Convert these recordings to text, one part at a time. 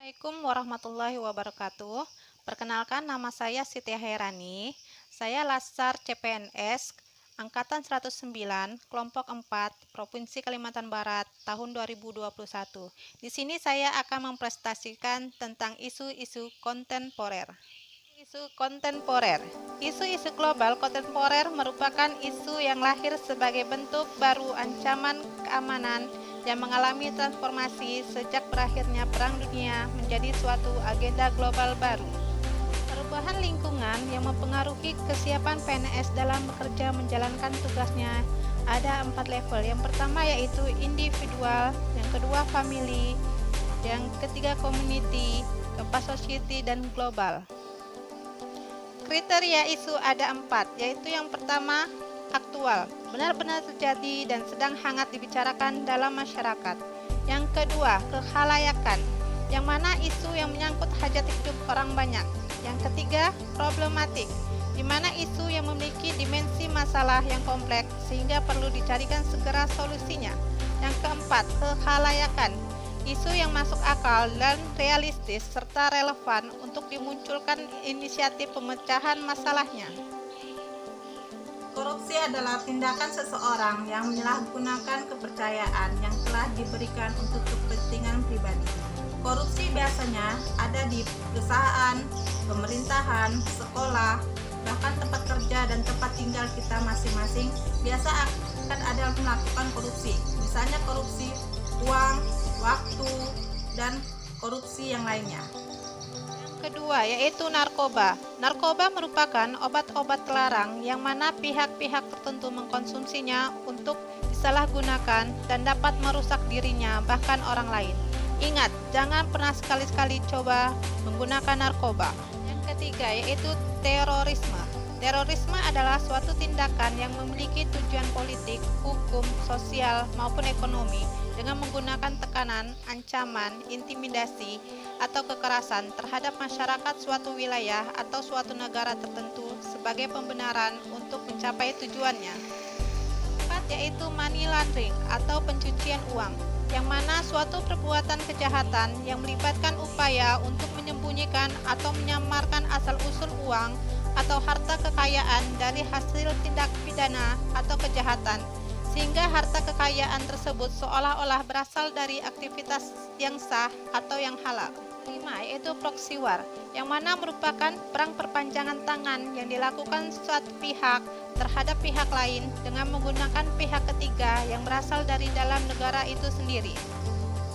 Assalamualaikum warahmatullahi wabarakatuh. Perkenalkan, nama saya Siti Hairani. Saya Latsar CPNS Angkatan 109, Kelompok 4, Provinsi Kalimantan Barat, tahun 2021. Di sini saya akan mempresentasikan tentang isu-isu kontemporer. Isu kontemporer. Isu-isu global kontemporer merupakan isu yang lahir sebagai bentuk baru ancaman keamanan yang mengalami transformasi sejak berakhirnya Perang Dunia menjadi suatu agenda global baru. Perubahan lingkungan yang mempengaruhi kesiapan PNS dalam bekerja menjalankan tugasnya ada 4 level. Yang pertama yaitu individual, yang kedua family, yang ketiga community, keempat society, dan global. Kriteria isu ada 4, yaitu yang pertama aktual, benar-benar terjadi dan sedang hangat dibicarakan dalam masyarakat. Yang kedua, kekhalayakan, yang mana isu yang menyangkut hajat hidup orang banyak. Yang ketiga, problematik, di mana isu yang memiliki dimensi masalah yang kompleks sehingga perlu dicarikan segera solusinya. Yang keempat, kekhalayakan, isu yang masuk akal dan realistis serta relevan untuk dimunculkan inisiatif pemecahan masalahnya. Korupsi adalah tindakan seseorang yang menyalahgunakan kepercayaan yang telah diberikan untuk kepentingan pribadi. Korupsi biasanya ada di perusahaan, pemerintahan, sekolah, bahkan tempat kerja dan tempat tinggal kita masing-masing biasa akan ada melakukan korupsi. Misalnya korupsi uang, waktu, dan korupsi yang lainnya. Kedua, yaitu narkoba. Narkoba merupakan obat-obat terlarang yang mana pihak-pihak tertentu mengkonsumsinya untuk disalahgunakan dan dapat merusak dirinya bahkan orang lain. Ingat, jangan pernah sekali-sekali coba menggunakan narkoba. Yang ketiga, yaitu terorisme. Terorisme adalah suatu tindakan yang memiliki tujuan politik, hukum, sosial, maupun ekonomi dengan menggunakan tekanan, ancaman, intimidasi, atau kekerasan terhadap masyarakat suatu wilayah atau suatu negara tertentu sebagai pembenaran untuk mencapai tujuannya. Keempat, yaitu money laundering atau pencucian uang, yang mana suatu perbuatan kejahatan yang melibatkan upaya untuk menyembunyikan atau menyamarkan asal-usul uang atau harta kekayaan dari hasil tindak pidana atau kejahatan, sehingga harta kekayaan tersebut seolah-olah berasal dari aktivitas yang sah atau yang halal. Kelima, yaitu proxy war, yang mana merupakan perang perpanjangan tangan yang dilakukan suatu pihak terhadap pihak lain dengan menggunakan pihak ketiga yang berasal dari dalam negara itu sendiri.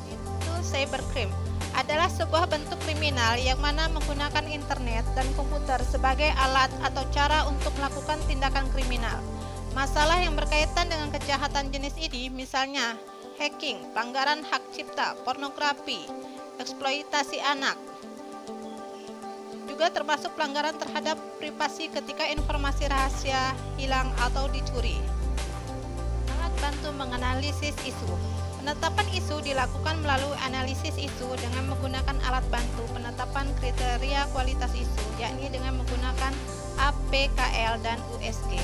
Itu cybercrime adalah sebuah bentuk kriminal yang mana menggunakan internet dan komputer sebagai alat atau cara untuk melakukan tindakan kriminal. Masalah yang berkaitan dengan kejahatan jenis ini misalnya hacking, pelanggaran hak cipta, pornografi, eksploitasi anak, juga termasuk pelanggaran terhadap privasi ketika informasi rahasia hilang atau dicuri. Alat bantu menganalisis isu. Penetapan isu dilakukan melalui analisis isu dengan menggunakan alat bantu penetapan kriteria kualitas isu, yakni dengan menggunakan APKL dan USG.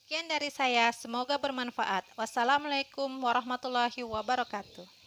Sekian dari saya, semoga bermanfaat. Wassalamualaikum warahmatullahi wabarakatuh.